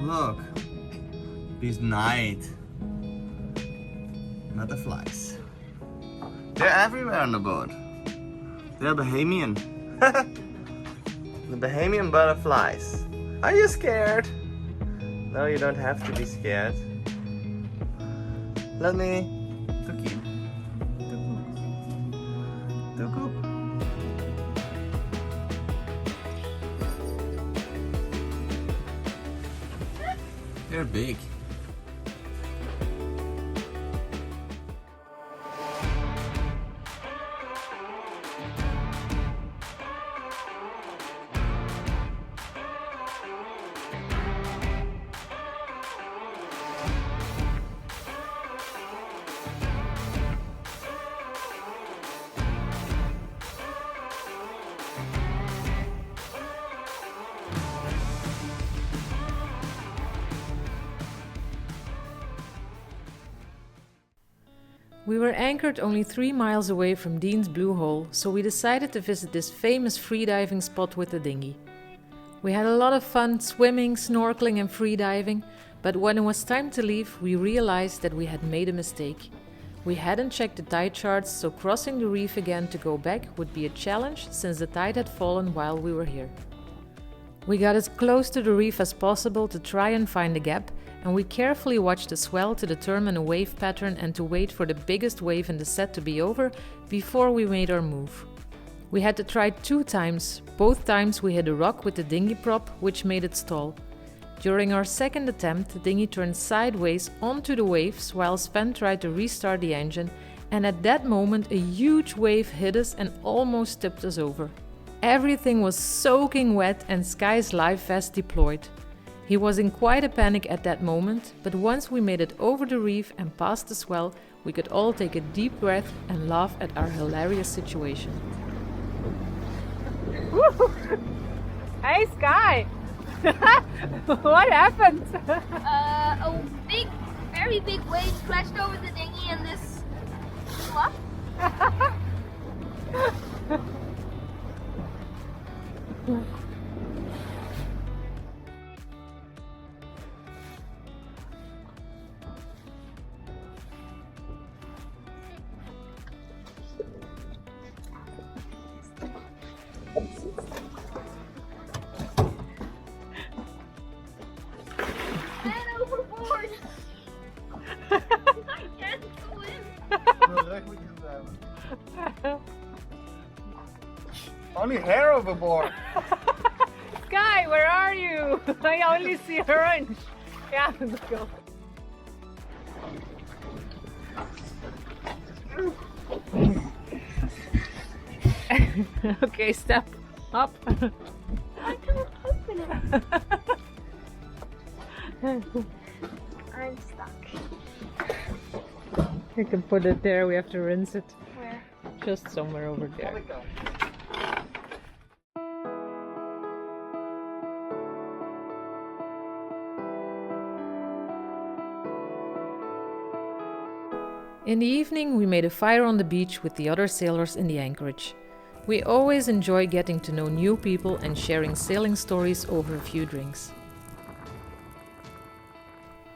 Look, these night butterflies. They're everywhere on the boat. They're Bahamian. The Bahamian butterflies. Are you scared? No, you don't have to be scared. Let me cookie. Tuku. They're big. We were anchored only 3 miles away from Dean's Blue Hole, so we decided to visit this famous freediving spot with the dinghy. We had a lot of fun swimming, snorkeling and freediving, but when it was time to leave, we realized that we had made a mistake. We hadn't checked the tide charts, so crossing the reef again to go back would be a challenge since the tide had fallen while we were here. We got as close to the reef as possible to try and find a gap, and we carefully watched the swell to determine a wave pattern and to wait for the biggest wave in the set to be over before we made our move. We had to try 2 times. Both times we hit a rock with the dinghy prop, which made it stall. During our second attempt, the dinghy turned sideways onto the waves while Sven tried to restart the engine, and at that moment a huge wave hit us and almost tipped us over. Everything was soaking wet and Sky's life vest deployed. He was in quite a panic at that moment, but once we made it over the reef and past the swell, we could all take a deep breath and laugh at our hilarious situation. Hey Sky! What happened? A big, very big wave crashed over the dinghy and this fluff. And overboard. I can't swim. Only hair overboard. Sky, where are you? I only see orange. Yeah, let's go. Okay, step up. I can't open it. I'm stuck. You can put it there, we have to rinse it. Where? Just somewhere over there. In the evening, we made a fire on the beach with the other sailors in the anchorage. We always enjoy getting to know new people and sharing sailing stories over a few drinks.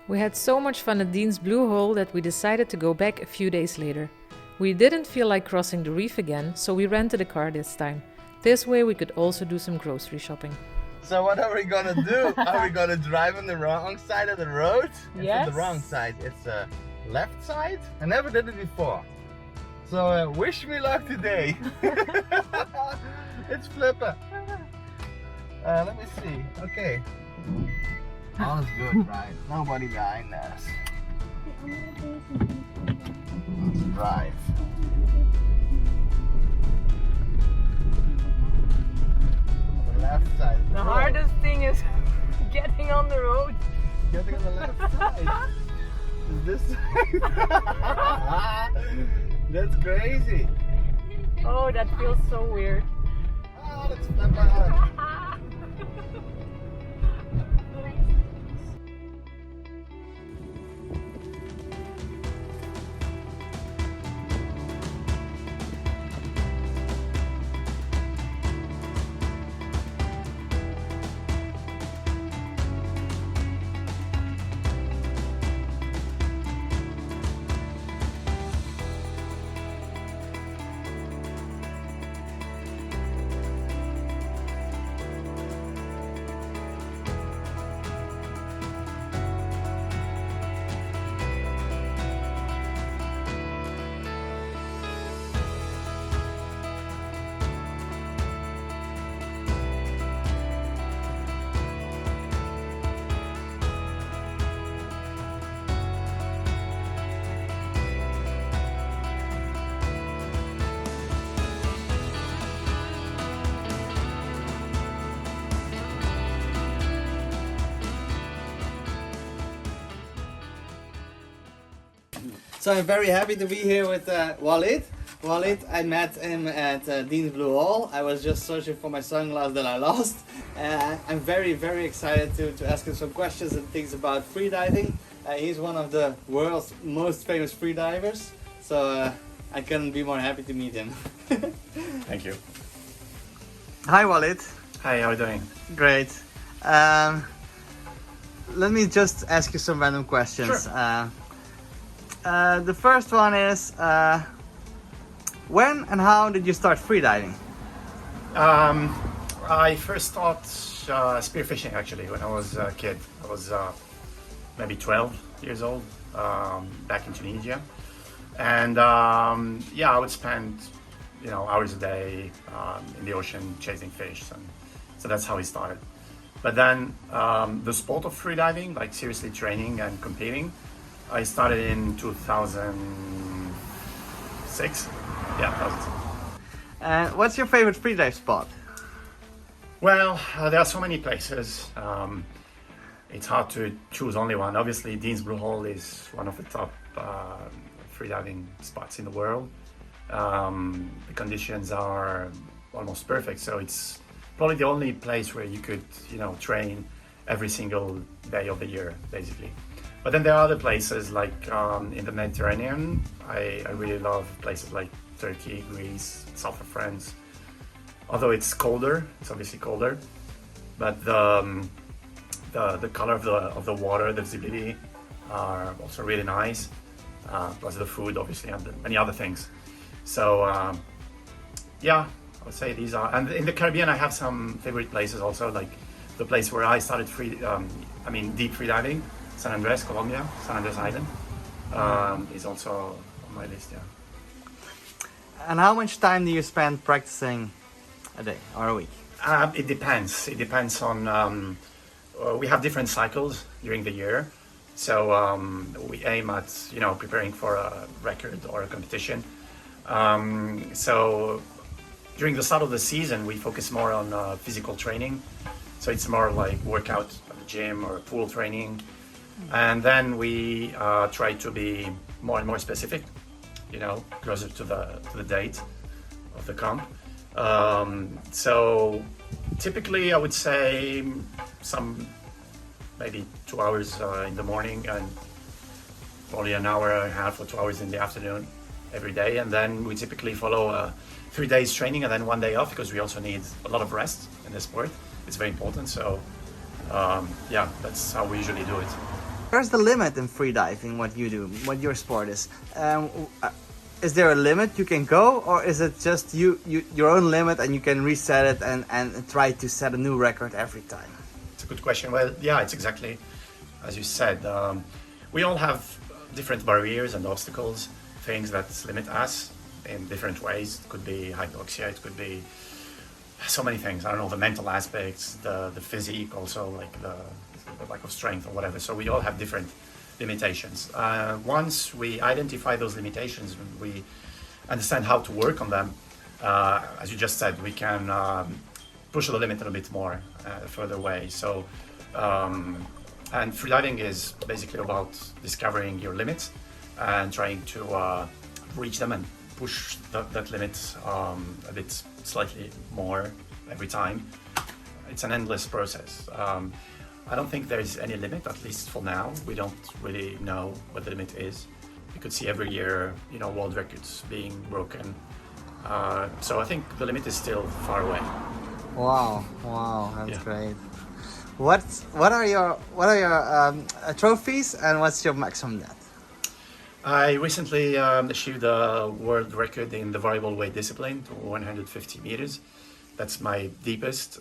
We had so much fun at Dean's Blue Hole that we decided to go back a few days later. We didn't feel like crossing the reef again, so we rented a car this time. This way we could also do some grocery shopping. So what are we gonna do? Are we gonna drive on the wrong side of the road? Yes. It's the wrong side. It's left side. I never did it before. So wish me luck today. It's flipper. Let me see. Okay. All is good, right? Nobody behind us. Let's drive. On the left side. The hardest thing is getting on the road. Getting on the left side. Is this side? That's crazy. Oh, that feels so weird. Oh, let's flip around. So I'm very happy to be here with Walid. Walid, I met him at Dean's Blue Hole. I was just searching for my sunglasses that I lost. I'm very, very excited to ask him some questions and things about freediving. He's one of the world's most famous freedivers, so I couldn't be more happy to meet him. Thank you. Hi Walid. Hi, how are you doing? Great. Let me just ask you some random questions. Sure. The first one is, when and how did you start freediving? I first taught spearfishing actually when I was a kid. I was maybe 12 years old, back in Tunisia. And yeah, I would spend hours a day in the ocean chasing fish. And so that's how it started. But then the sport of freediving, like seriously training and competing, I started in 2006. Yeah, 2006. What's your favorite freedive spot? Well, there are so many places. It's hard to choose only one. Obviously, Dean's Blue Hole is one of the top freediving spots in the world. The conditions are almost perfect, so it's probably the only place where you could, train every single day of the year, basically. But then there are other places like in the Mediterranean. I really love places like Turkey, Greece, south of France. Although it's colder, it's obviously colder, but the color of the water, the visibility are also really nice. Plus the food, obviously, and many other things. So yeah, I would say these are. And in the Caribbean, I have some favorite places also, like the place where I started deep freediving, San Andres, Colombia, San Andres Island, is also on my list. Yeah. And how much time do you spend practicing a day or a week? It depends. It depends on. We have different cycles during the year, so we aim at preparing for a record or a competition. So during the start of the season, we focus more on physical training. So it's more like workout at the gym or pool training, and then we try to be more and more specific, closer to the date of the comp. So typically I would say maybe 2 hours in the morning and probably an hour and a half or 2 hours in the afternoon every day. And then we typically follow 3 days training and then 1 day off, because we also need a lot of rest in this sport. It's very important. So yeah, that's how we usually do it. Where's the limit in freediving, what you do, what your sport is? Is there a limit you can go, or is it just your own limit and you can reset it and try to set a new record every time? It's a good question. Well, yeah, it's exactly as you said. We all have different barriers and obstacles, things that limit us in different ways. It could be hypoxia, it could be so many things. I don't know, the mental aspects, the physique, also like the lack of strength or whatever. So we all have different limitations. Once we identify those limitations, we understand how to work on them. As you just said, we can push the limit a little bit more further away. So, and freediving is basically about discovering your limits and trying to reach them and push that limit a bit slightly more every time. It's an endless process. I don't think there's any limit, at least for now. We don't really know what the limit is. You could see every year, world records being broken. So I think the limit is still far away. Wow, that's Yeah. great. What are your trophies and what's your maximum net? I recently achieved a world record in the variable weight discipline to 150 meters. That's my deepest.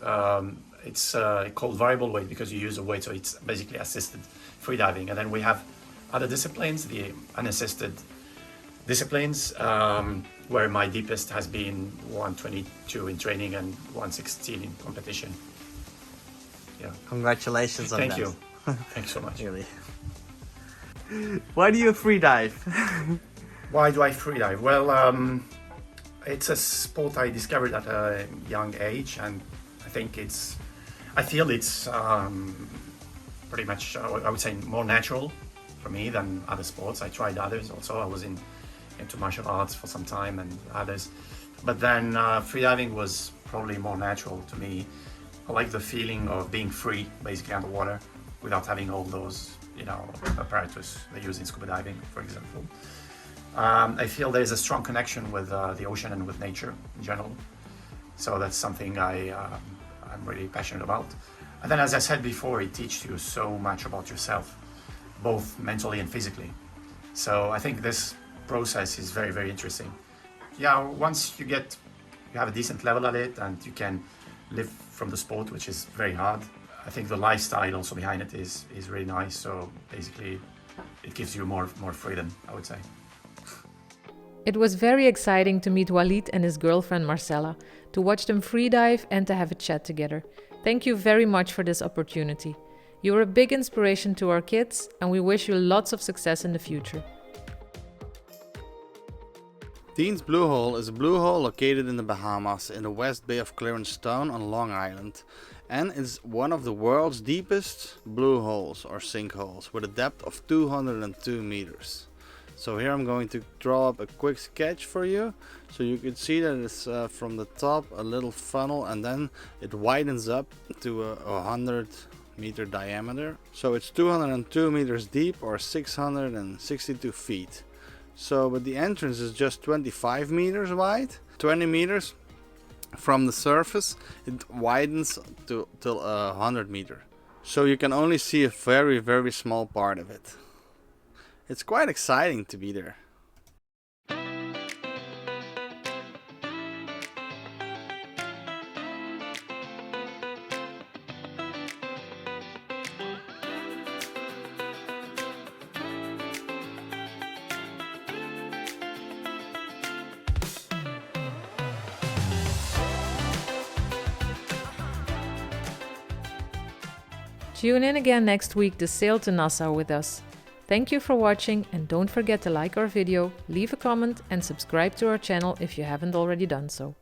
It's called variable weight because you use a weight, so it's basically assisted freediving. And then we have other disciplines, the unassisted disciplines, where my deepest has been 122 in training and 116 in competition. Yeah. Congratulations on Thank that. you. Thanks so much. Really. Why do you freedive? Why do I freedive? Well, it's a sport I discovered at a young age, and I feel it's pretty much, I would say, more natural for me than other sports. I tried others also. I was into martial arts for some time and others. But then freediving was probably more natural to me. I like the feeling of being free, basically underwater, without having all those, apparatus they use in scuba diving, for example. I feel there's a strong connection with the ocean and with nature in general. So that's something I'm really passionate about. And then, as I said before, it teaches you so much about yourself, both mentally and physically. So I think this process is very, very interesting. Yeah, once you have a decent level at it and you can live from the sport, which is very hard, I think the lifestyle also behind it is really nice. So basically, it gives you more freedom, I would say. It was very exciting to meet Walid and his girlfriend Marcella, to watch them freedive and to have a chat together. Thank you very much for this opportunity. You are a big inspiration to our kids, and we wish you lots of success in the future. Dean's Blue Hole is a blue hole located in the Bahamas in the West Bay of Clarence-Stone on Long Island, and is one of the world's deepest blue holes or sinkholes with a depth of 202 meters. So here I'm going to draw up a quick sketch for you, so you can see that it's from the top a little funnel, and then it widens up to a 100-meter diameter. So it's 202 meters deep or 662 feet. So, but the entrance is just 25 meters wide, 20 meters from the surface. It widens till 100 meters. So you can only see a very, very small part of it. It's quite exciting to be there. Tune in again next week to sail to Nassau with us. Thank you for watching, and don't forget to like our video, leave a comment and subscribe to our channel if you haven't already done so.